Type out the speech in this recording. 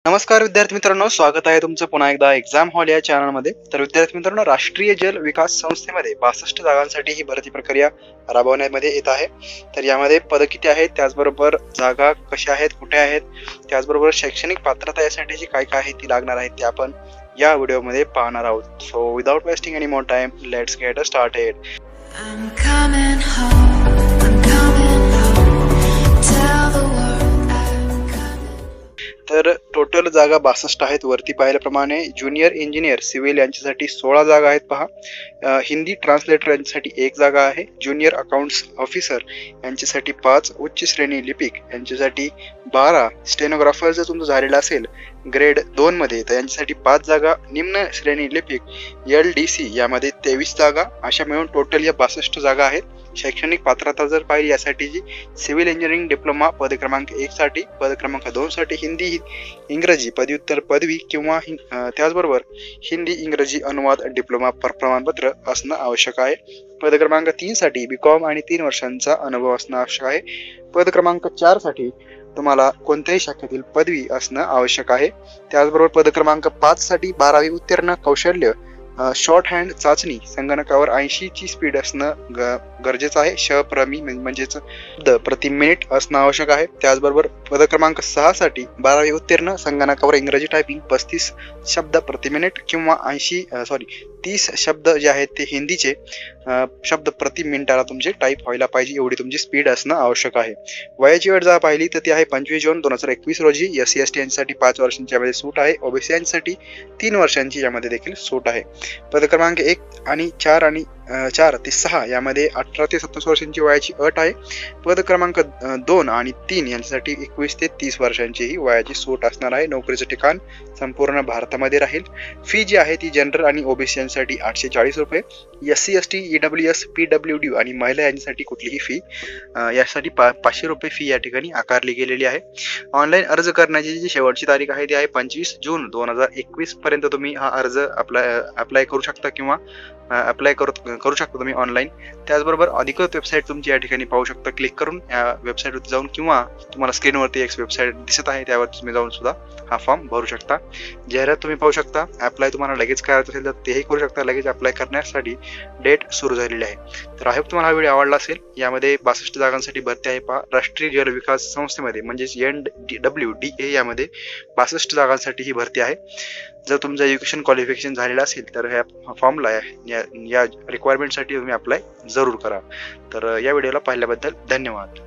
नमस्कार विद्यार्थी मित्रांनो, स्वागत आहे तुमचं पुन्हा एकदा एक्झाम हॉल या चॅनलमध्ये. तर विद्यार्थी मित्रांनो, राष्ट्रीय जल विकास संस्थेमध्ये 62 जागांसाठी ही भरती प्रक्रिया राबवण्यामध्ये येत आहे. तर यामध्ये पद किती आहेत, त्याचबरोबर जागा कशा आहेत, कुठे आहेत, त्याचबरोबर शैक्षणिक पात्रता यासाठीची काय काय आहे ती लागणार आहे ते आपण या व्हिडिओमध्ये पाहणार आहोत. So without wasting any more time, let's get started. तर टोटल जागा 62 आहेत. वरती पाहिल्याप्रमाणे ज्युनियर इंजिनियर सिव्हिल यांच्यासाठी 16 जागा आहेत पहा. हिंदी ट्रान्सलेटर यांच्यासाठी 1 जागा आहे. ज्युनियर अकाउंट्स ऑफिसर यांच्यासाठी 5, उच्च श्रेणी लिपिक यांच्यासाठी 12, स्टेनोग्राफर जर तुमचं झालेलं असेल ग्रेड 2 मध्ये तर यांच्यासाठी 5 जागा, निम्न श्रेणी लिपिक LDC यामध्ये 23 जागा, अशा मिळून टोटल या 62 जागा आहेत. शैक्षणिक पात्रता जर पाहिली यासाठीची सिव्हिल इंजिनिअरिंग डिप्लोमा पद क्रमांक 1 साठी, पद क्रमांक 2 साठी हिंदी इंग्रजी पदव्युत्तर पदवी किंवा त्याचबरोबर हिंदी इंग्रजी अनुवाद डिप्लोमा प्रमाणपत्र असणं आवश्यक आहे. पद क्रमांक 3 साठी बीकॉम आणि 3 वर्षांचा अनुभव असणं आवश्यक आहे. पद क्रमांक 4 साठी तुम्हाला कोणत्याही शाखेतील पदवी असणं आवश्यक आहे. त्याचबरोबर पद क्रमांक 5 साठी 12वी उत्तीर्ण, कौशल्य शॉर्ट हँड चाचणी संगणकावर 80 ची स्पीड असणं गरजेचं आहे. शप्रमी म्हणजेच शब्द प्रति मिनिट असणं आवश्यक आहे. त्याचबरोबर पद क्रमांक 6 साठी 12वी उत्तीर्ण, संगणकावर इंग्रजी टायपिंग 35 शब्द प्रति मिनिट किंवा 30 शब्द जे आहेत ते हिंदीचे शब्द प्रति मिनिटाला तुमचे टाईप व्हायला पाहिजे, एवढी तुमची स्पीड असणं आवश्यक आहे. वयाची अट जर पाहिली तर ती आहे 25 जून 2021 रोजी. SC/ST यांच्यासाठी 5 वर्षांची यामध्ये सूट आहे. OBC यांच्यासाठी 3 वर्षांची यामध्ये देखील सूट आहे. पद क्रमांक 1 आणि 4 ते 6 यामध्ये 18 ते 27 वर्षांची वयाची अट आहे. पद क्रमांक 2 आणि 3 यांच्यासाठी 21 ते 30 वर्षांची ही वयाची सूट असणार आहे. नोकरीचं ठिकाण संपूर्ण भारतामध्ये राहील. फी जी आहे ती जनरल आणि OBC यांच्यासाठी 840 रुपये, SC/ST EWS PWD आणि महिला यांच्यासाठी कुठलीही फी यासाठी 500 रुपये फी या ठिकाणी आकारली गेलेली आहे. ऑनलाईन अर्ज करण्याची जी शेवटची तारीख आहे ती आहे 25 जून 2021 पर्यंत तुम्ही हा अर्ज अप्लाय करू शकता किंवा अप्लाय करू शकता तुम्ही ऑनलाईन. त्याचबरोबर अधिकृत वेबसाईट तुमची या ठिकाणी पाहू शकता. क्लिक करून या वेबसाईटवर जाऊन किंवा तुम्हाला स्क्रीनवरती एक वेबसाईट दिसत आहे त्यावर तुम्ही जाऊन सुद्धा हा फॉर्म भरू शकता. जाहिरात तुम्ही पाहू शकता. अप्लाय तुम्हाला लगेच करायचं असेल तर तेही करू शकता. लगेच अप्लाय करण्यासाठी डेट सुरू झालेली आहे. तर आय होप तुम्हाला हा व्हिडिओ आवडला असेल. यामध्ये 62 जागांसाठी भरती आहे पहा. राष्ट्रीय जल विकास संस्थेमध्ये म्हणजेच NWDA यामध्ये 62 जागांसाठी ही भरती आहे. जर तुमचं एज्युकेशन क्वालिफिकेशन झालेलं असेल तर ह्या फॉर्मला या रिक्वायरमेंटसाठी तुम्ही अप्लाय जरूर करा. तर या व्हिडिओला पाहिल्याबद्दल धन्यवाद.